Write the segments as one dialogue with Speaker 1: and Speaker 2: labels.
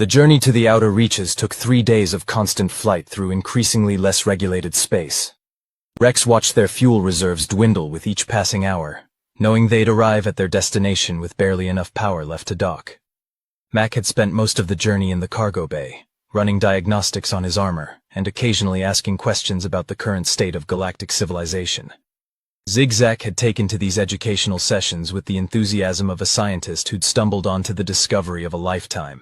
Speaker 1: The journey to the outer reaches took 3 days of constant flight through increasingly less regulated space. Rex watched their fuel reserves dwindle with each passing hour, knowing they'd arrive at their destination with barely enough power left to dock. Mac had spent most of the journey in the cargo bay, running diagnostics on his armor, and occasionally asking questions about the current state of galactic civilization. Zigzag had taken to these educational sessions with the enthusiasm of a scientist who'd stumbled onto the discovery of a lifetime.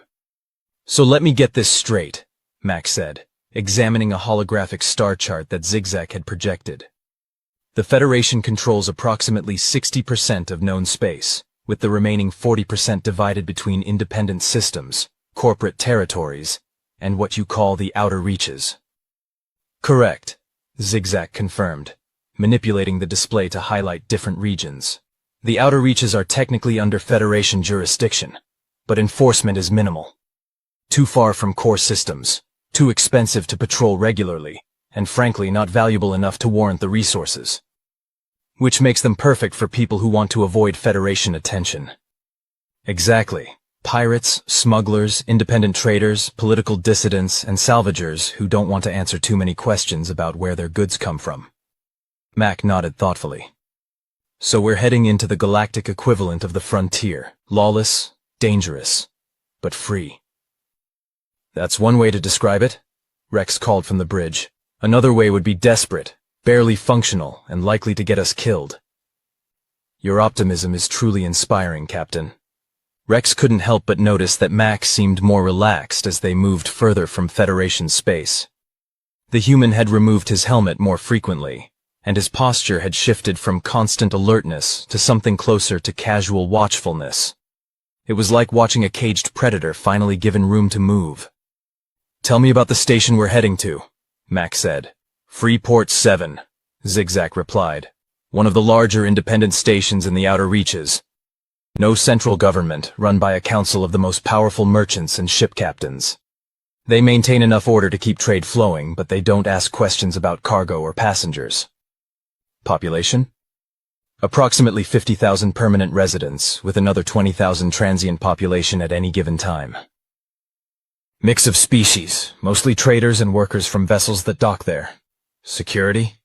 Speaker 1: "So let me get this straight," Mac said, examining a holographic star chart that Zigzag had projected. "The Federation controls approximately 60% of known space, with the remaining 40% divided between independent systems, corporate territories, and what you call the outer reaches." "Correct," Zigzag confirmed, manipulating the display to highlight different regions. "The outer reaches are technically under Federation jurisdiction, but enforcement is minimal. Too far from core systems, too expensive to patrol regularly, and frankly not valuable enough to warrant the resources. Which makes them perfect for people who want to avoid Federation attention." "Exactly. Pirates, smugglers, independent traders, political dissidents, and salvagers who don't want to answer too many questions about where their goods come from." Mac nodded thoughtfully. "So we're heading into the galactic equivalent of the frontier, lawless, dangerous, but free." "That's one way to describe it," Rex called from the bridge. "Another way would be desperate, barely functional, and likely to get us killed." "Your optimism is truly inspiring, Captain." Rex couldn't help but notice that Mac seemed more relaxed as they moved further from Federation space. The human had removed his helmet more frequently, and his posture had shifted from constant alertness to something closer to casual watchfulness. It was like watching a caged predator finally given room to move. "Tell me about the station we're heading to," Mac said. "Freeport 7, Zigzag replied. "One of the larger independent stations in the outer reaches. No central government, run by a council of the most powerful merchants and ship captains. They maintain enough order to keep trade flowing, but they don't ask questions about cargo or passengers." "Population?" "Approximately 50,000 permanent residents, with another 20,000 transient population at any given time. Mix of species, mostly traders and workers from vessels that dock there. Security?"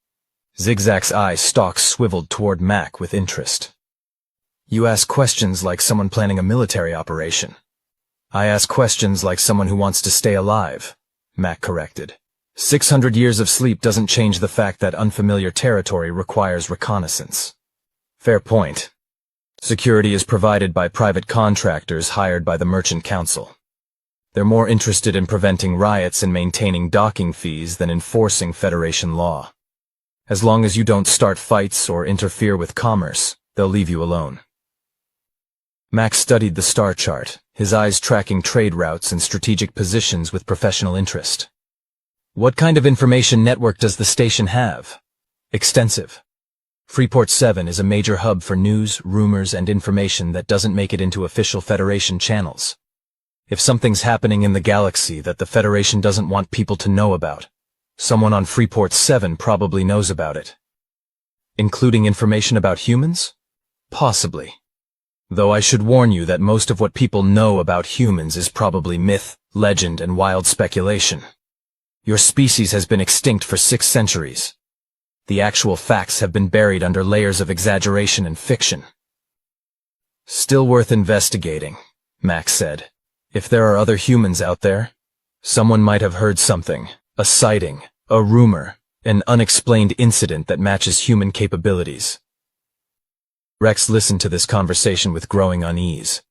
Speaker 1: Zigzag's eye stalks swiveled toward Mac with interest. "You ask questions like someone planning a military operation." "I ask questions like someone who wants to stay alive," Mac corrected. 600 years of sleep doesn't change the fact that unfamiliar territory requires reconnaissance." "Fair point. Security is provided by private contractors hired by the Merchant Council. They're more interested in preventing riots and maintaining docking fees than enforcing Federation law. As long as you don't start fights or interfere with commerce, they'll leave you alone." Max studied the star chart, his eyes tracking trade routes and strategic positions with professional interest. "What kind of information network does the station have?" "Extensive. Freeport 7 is a major hub for news, rumors, and information that doesn't make it into official Federation channels. If something's happening in the galaxy that the Federation doesn't want people to know about, someone on Freeport 7 probably knows about it." "Including information about humans?" "Possibly. Though I should warn you that most of what people know about humans is probably myth, legend, and wild speculation. Your species has been extinct for 6 centuries. The actual facts have been buried under layers of exaggeration and fiction." "Still worth investigating," Max said. "If there are other humans out there, someone might have heard something, a sighting, a rumor, an unexplained incident that matches human capabilities." Rex listened to this conversation with growing unease.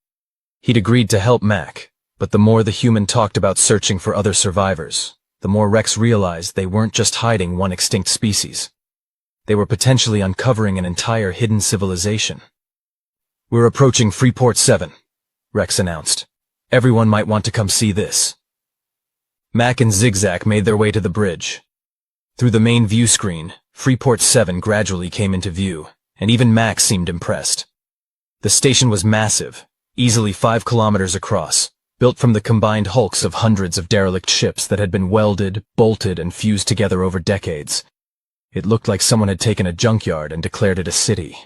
Speaker 1: He'd agreed to help Mac, but the more the human talked about searching for other survivors, the more Rex realized they weren't just hiding one extinct species. They were potentially uncovering an entire hidden civilization. "We're approaching Freeport 7, Rex announced. "Everyone might want to come see this." Mac and Zigzag made their way to the bridge. Through the main view screen, Freeport 7 gradually came into view, and even Mac seemed impressed. The station was massive, easily 5 kilometers across, built from the combined hulks of hundreds of derelict ships that had been welded, bolted, and fused together over decades. It looked like someone had taken a junkyard and declared it a city.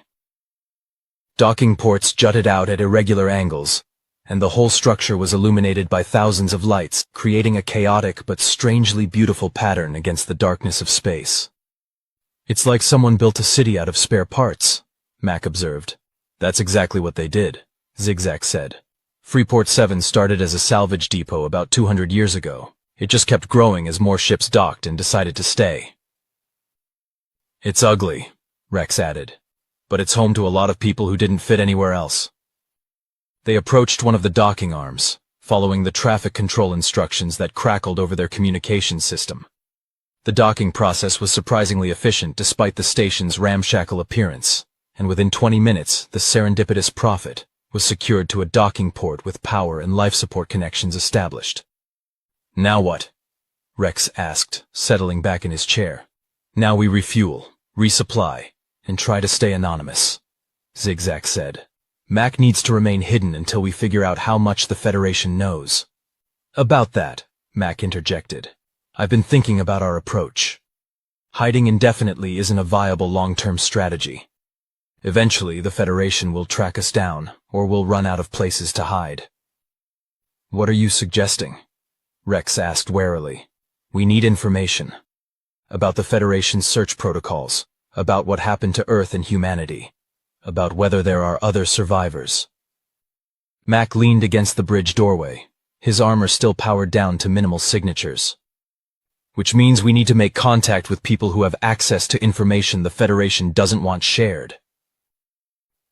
Speaker 1: Docking ports jutted out at irregular angles, and the whole structure was illuminated by thousands of lights, creating a chaotic but strangely beautiful pattern against the darkness of space. "It's like someone built a city out of spare parts," Mac observed. "That's exactly what they did," Zigzag said. "Freeport 7 started as a salvage depot about 200 years ago. It just kept growing as more ships docked and decided to stay." "It's ugly," Rex added, "but it's home to a lot of people who didn't fit anywhere else." They approached one of the docking arms, following the traffic control instructions that crackled over their communications system. The docking process was surprisingly efficient despite the station's ramshackle appearance, and within 20 minutes, the serendipitous Prophet was secured to a docking port with power and life support connections established. "Now what?" Rex asked, settling back in his chair. "Now we refuel, resupply, and try to stay anonymous," Zigzag said. "Mac needs to remain hidden until we figure out how much the Federation knows." "About that," Mac interjected, "I've been thinking about our approach. Hiding indefinitely isn't a viable long-term strategy. Eventually, the Federation will track us down, or we'll run out of places to hide." "What are you suggesting?" Rex asked warily. "We need information. About the Federation's search protocols, about what happened to Earth and humanity, about whether there are other survivors." Mac leaned against the bridge doorway, his armor still powered down to minimal signatures. "Which means we need to make contact with people who have access to information the Federation doesn't want shared."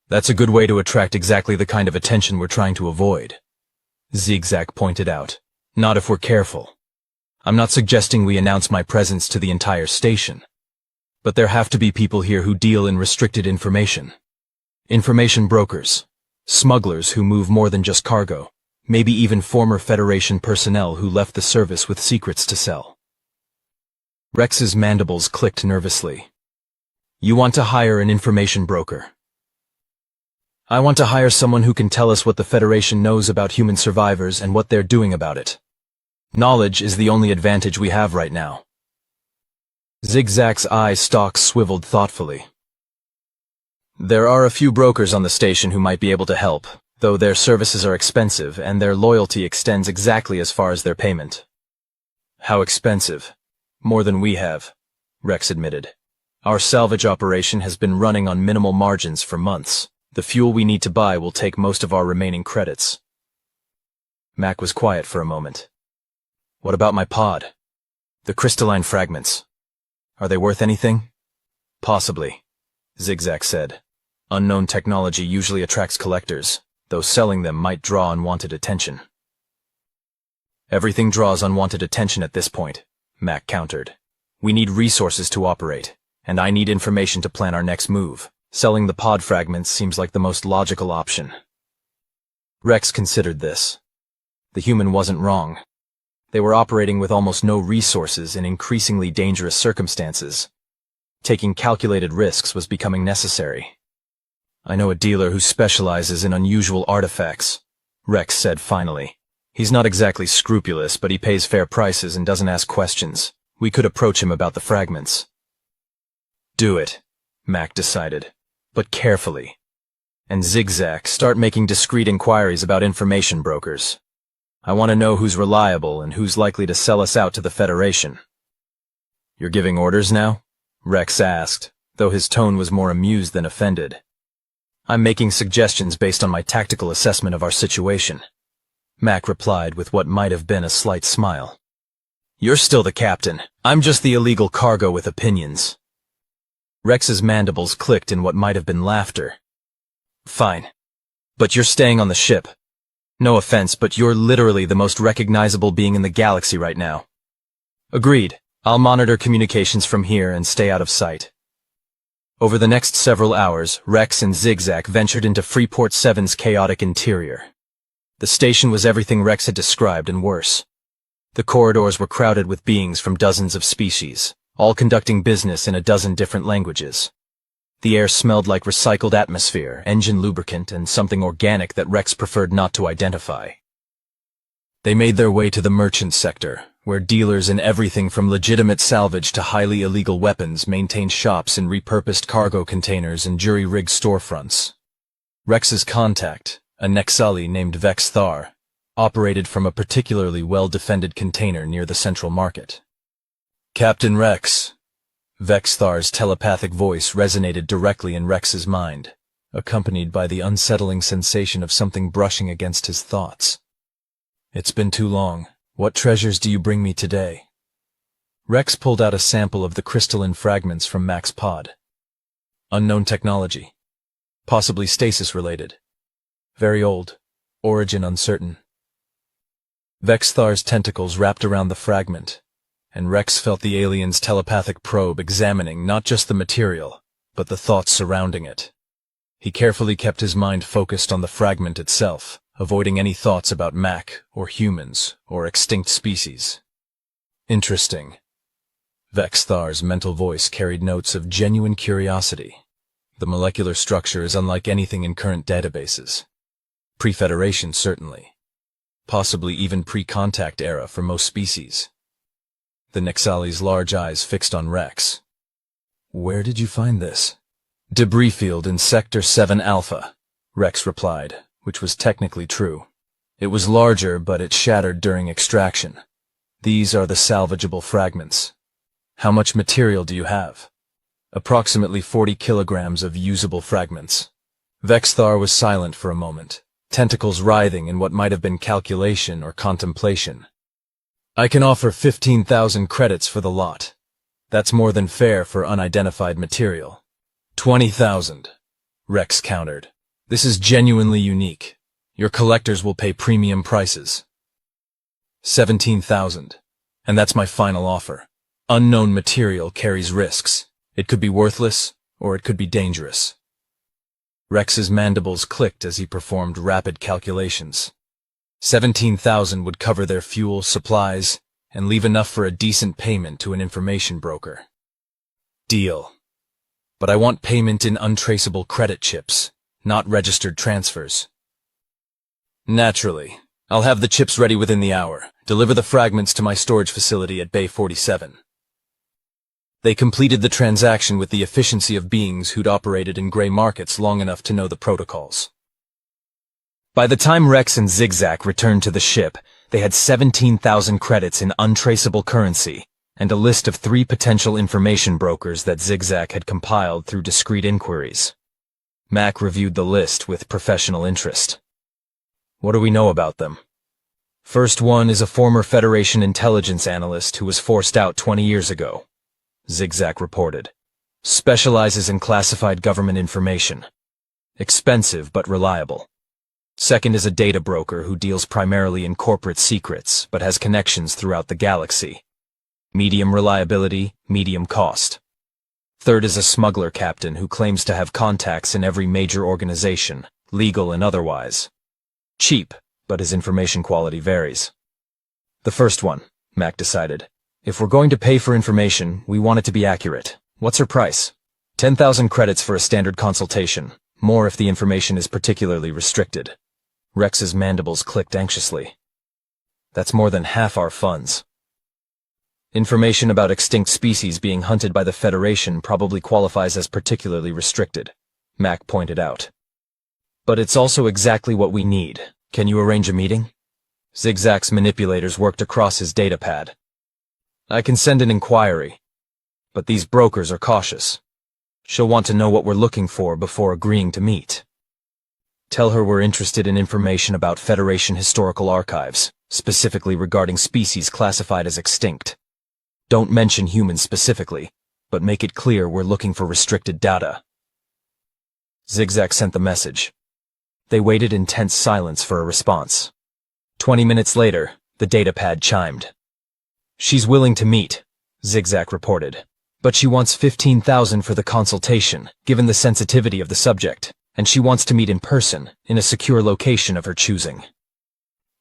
Speaker 1: "That's a good way to attract exactly the kind of attention we're trying to avoid," Zigzag pointed out. "Not if we're careful. I'm not suggesting we announce my presence to the entire station, but there have to be people here who deal in restricted information. Information brokers, smugglers who move more than just cargo, maybe even former Federation personnel who left the service with secrets to sell." Rex's mandibles clicked nervously. "You want to hire an information broker?" "I want to hire someone who can tell us what the Federation knows about human survivors and what they're doing about it. Knowledge is the only advantage we have right now." Zigzag's eye stalks swiveled thoughtfully. "There are a few brokers on the station who might be able to help, though their services are expensive and their loyalty extends exactly as far as their payment." "How expensive?" "More than we have," Rex admitted. "Our salvage operation has been running on minimal margins for months. The fuel we need to buy will take most of our remaining credits." Mac was quiet for a moment. "What about my pod? The crystalline fragments. Are they worth anything?" "Possibly," Zigzag said. "Unknown technology usually attracts collectors, though selling them might draw unwanted attention." "Everything draws unwanted attention at this point," Mac countered. "We need resources to operate, and I need information to plan our next move. Selling the pod fragments seems like the most logical option." Rex considered this. The human wasn't wrong. They were operating with almost no resources in increasingly dangerous circumstances. Taking calculated risks was becoming necessary. "I know a dealer who specializes in unusual artifacts," Rex said finally. "He's not exactly scrupulous, but he pays fair prices and doesn't ask questions. We could approach him about the fragments." "Do it," Mac decided, "but carefully. And Zigzag, start making discreet inquiries about information brokers. I want to know who's reliable and who's likely to sell us out to the Federation." "You're giving orders now?" Rex asked, though his tone was more amused than offended. "I'm making suggestions based on my tactical assessment of our situation," Mac replied with what might have been a slight smile. "You're still the captain. I'm just the illegal cargo with opinions." Rex's mandibles clicked in what might have been laughter. "Fine. But you're staying on the ship. No offense, but you're literally the most recognizable being in the galaxy right now." "Agreed. I'll monitor communications from here and stay out of sight." Over the next several hours, Rex and Zigzag ventured into Freeport 7's chaotic interior. The station was everything Rex had described and worse. The corridors were crowded with beings from dozens of species, all conducting business in a dozen different languages. The air smelled like recycled atmosphere, engine lubricant, and something organic that Rex preferred not to identify. They made their way to the merchant sector, where dealers in everything from legitimate salvage to highly illegal weapons maintained shops in repurposed cargo containers and jury-rigged storefronts. Rex's contact, A Nexali named Vex Thar, operated from a particularly well-defended container near the central market. Captain Rex. Vex Thar's telepathic voice resonated directly in Rex's mind, accompanied by the unsettling sensation of something brushing against his thoughts. It's been too long. What treasures do you bring me today? Rex pulled out a sample of the crystalline fragments from Mac's pod. Unknown technology. Possibly stasis-related. Very old. Origin uncertain. Vex Thar's tentacles wrapped around the fragment, and Rex felt the alien's telepathic probe examining not just the material, but the thoughts surrounding it. He carefully kept his mind focused on the fragment itself, avoiding any thoughts about Mac, or humans, or extinct species. Interesting. Vex Thar's mental voice carried notes of genuine curiosity. The molecular structure is unlike anything in current databases. Pre-Federation, certainly. Possibly even pre-contact era for most species. The Nexali's large eyes fixed on Rex. Where did you find this? Debris field in Sector 7 Alpha, Rex replied, which was technically true. It was larger, but it shattered during extraction. These are the salvageable fragments. How much material do you have? Approximately 40 kilograms of usable fragments. Vex Thar was silent for a moment, tentacles writhing in what might have been calculation or contemplation. I can offer 15,000 credits for the lot. That's more than fair for unidentified material. 20,000, Rex countered. This is genuinely unique. Your collectors will pay premium prices. 17,000, and that's my final offer. Unknown material carries risks. It could be worthless, or it could be dangerous. Rex's mandibles clicked as he performed rapid calculations. 17,000 would cover their fuel, supplies, and leave enough for a decent payment to an information broker. Deal. But I want payment in untraceable credit chips, not registered transfers. Naturally. I'll have the chips ready within the hour. Deliver the fragments to my storage facility at Bay 47. They completed the transaction with the efficiency of beings who'd operated in gray markets long enough to know the protocols. By the time Rex and Zigzag returned to the ship, they had 17,000 credits in untraceable currency and a list of 3 potential information brokers that Zigzag had compiled through discreet inquiries. Mac reviewed the list with professional interest. What do we know about them? First one is a former Federation intelligence analyst who was forced out 20 years ago, Zigzag reported. Specializes in classified government information. Expensive but reliable. Second is a data broker who deals primarily in corporate secrets, but has connections throughout the galaxy. Medium reliability, medium cost. Third is a smuggler captain who claims to have contacts in every major organization, legal and otherwise. Cheap, but his information quality varies. The first one, Mac decided. If we're going to pay for information, we want it to be accurate. What's her price? 10,000 credits for a standard consultation. More if the information is particularly restricted. Rex's mandibles clicked anxiously. That's more than half our funds. Information about extinct species being hunted by the Federation probably qualifies as particularly restricted, Mac pointed out. But it's also exactly what we need. Can you arrange a meeting? Zigzag's manipulators worked across his datapad. I can send an inquiry. But these brokers are cautious. She'll want to know what we're looking for before agreeing to meet. Tell her we're interested in information about Federation historical archives, specifically regarding species classified as extinct. Don't mention humans specifically, but make it clear we're looking for restricted data. Zigzag sent the message. They waited in tense silence for a response. 20 minutes later, the datapad chimed. She's willing to meet, Zigzag reported. But she wants 15,000 for the consultation, given the sensitivity of the subject, and she wants to meet in person, in a secure location of her choosing.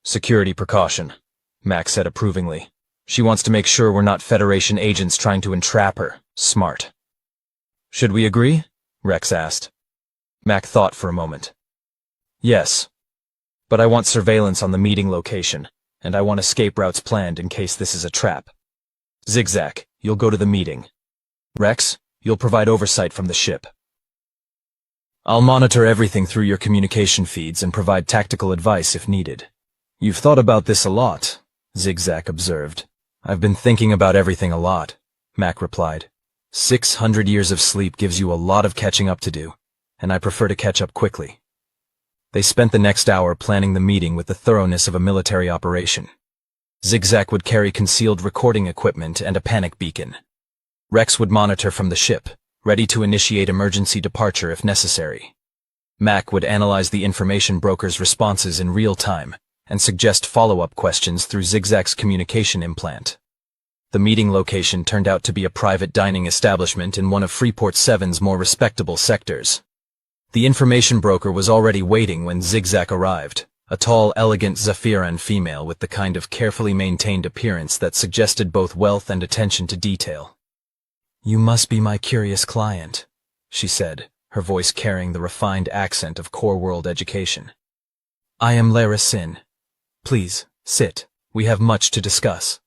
Speaker 1: Security precaution, Mac said approvingly. She wants to make sure we're not Federation agents trying to entrap her. Smart. Should we agree? Rex asked. Mac thought for a moment. Yes. But I want surveillance on the meeting location, and I want escape routes planned in case this is a trap. Zigzag, you'll go to the meeting. Rex, you'll provide oversight from the ship. I'll monitor everything through your communication feeds and provide tactical advice if needed. You've thought about this a lot, Zigzag observed. I've been thinking about everything a lot, Mac replied. 600 years of sleep gives you a lot of catching up to do, and I prefer to catch up quickly. They spent the next hour planning the meeting with the thoroughness of a military operation. Zigzag would carry concealed recording equipment and a panic beacon. Rex would monitor from the ship, ready to initiate emergency departure if necessary. Mac would analyze the information broker's responses in real time and suggest follow-up questions through Zigzag's communication implant. The meeting location turned out to be a private dining establishment in one of Freeport Seven's more respectable sectors. The information broker was already waiting when Zigzag arrived, a tall, elegant Zephyran female with the kind of carefully maintained appearance that suggested both wealth and attention to detail. "You must be my curious client," she said, her voice carrying the refined accent of core world education. "I am Lara Sin. Please, sit. We have much to discuss."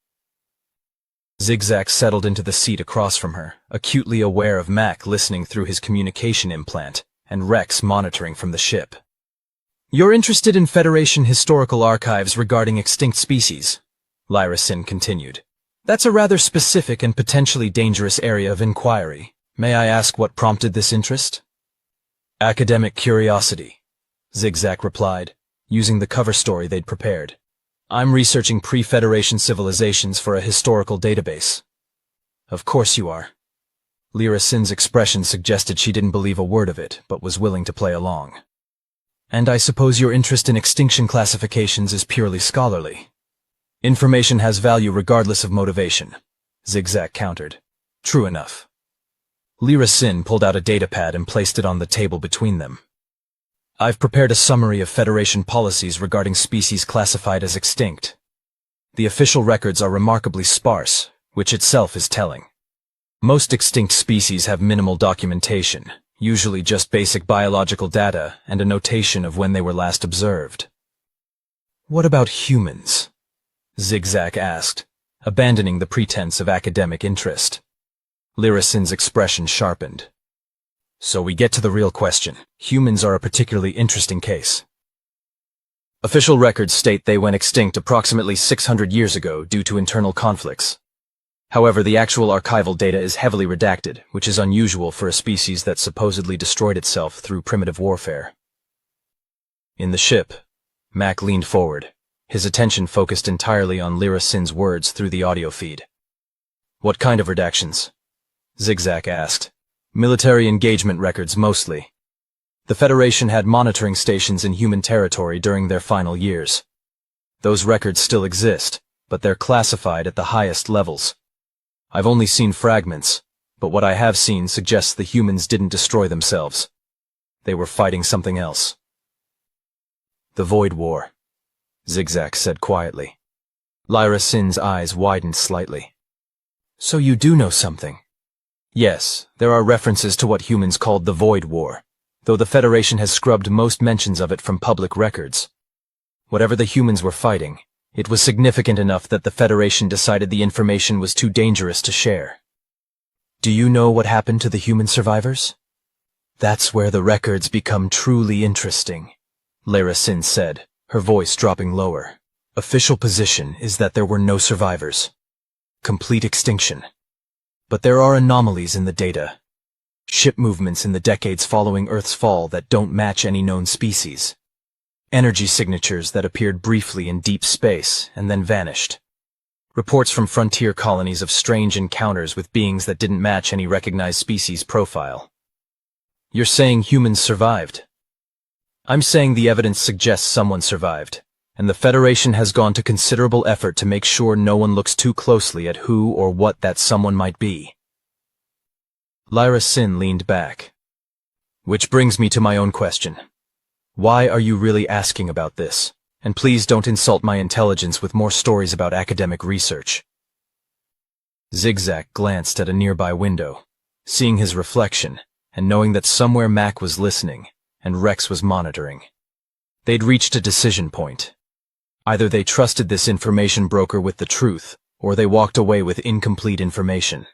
Speaker 1: Zigzag settled into the seat across from her, acutely aware of Mac listening through his communication implant and Rex monitoring from the ship. "You're interested in Federation historical archives regarding extinct species," Lara Sin continued. "That's a rather specific and potentially dangerous area of inquiry. May I ask what prompted this interest?" "Academic curiosity," Zigzag replied, using the cover story they'd prepared. "I'm researching pre-Federation civilizations for a historical database." "Of course you are." Lara Sin's expression suggested she didn't believe a word of it, but was willing to play along. "And I suppose your interest in extinction classifications is purely scholarly." "Information has value regardless of motivation," Zigzag countered. "True enough." Lara Sin pulled out a datapad and placed it on the table between them. "I've prepared a summary of Federation policies regarding species classified as extinct. The official records are remarkably sparse, which itself is telling. Most extinct species have minimal documentation, usually just basic biological data and a notation of when they were last observed." "What about humans?" Zigzag asked, abandoning the pretense of academic interest. Lara Sin's expression sharpened. "So we get to the real question. Humans are a particularly interesting case. Official records state they went extinct approximately 600 years ago due to internal conflicts. However, the actual archival data is heavily redacted, which is unusual for a species that supposedly destroyed itself through primitive warfare." In the ship, Mac leaned forward, his attention focused entirely on Lara Sin's words through the audio feed. "What kind of redactions?" Zigzag asked. "Military engagement records mostly. The Federation had monitoring stations in human territory during their final years. Those records still exist, but they're classified at the highest levels. I've only seen fragments, but what I have seen suggests the humans didn't destroy themselves. They were fighting something else." "The Void War," Zigzag said quietly. Lara Sin's eyes widened slightly. "So you do know something?" "Yes, there are references to what humans called the Void War, though the Federation has scrubbed most mentions of it from public records. Whatever the humans were fighting, it was significant enough that the Federation decided the information was too dangerous to share." "Do you know what happened to the human survivors?" "That's where the records become truly interesting," Lara Sin said, her voice dropping lower. "Official position is that there were no survivors. Complete extinction. But there are anomalies in the data. Ship movements in the decades following Earth's fall that don't match any known species. Energy signatures that appeared briefly in deep space and then vanished. Reports from frontier colonies of strange encounters with beings that didn't match any recognized species profile." "You're saying humans survived?" "I'm saying the evidence suggests someone survived, and the Federation has gone to considerable effort to make sure no one looks too closely at who or what that someone might be." Lara Sin leaned back. "Which brings me to my own question. Why are you really asking about this? And please don't insult my intelligence with more stories about academic research." Zigzag glanced at a nearby window, seeing his reflection and knowing that somewhere Mac was listening and Rex was monitoring. They'd reached a decision point. Either they trusted this information broker with the truth, or they walked away with incomplete information.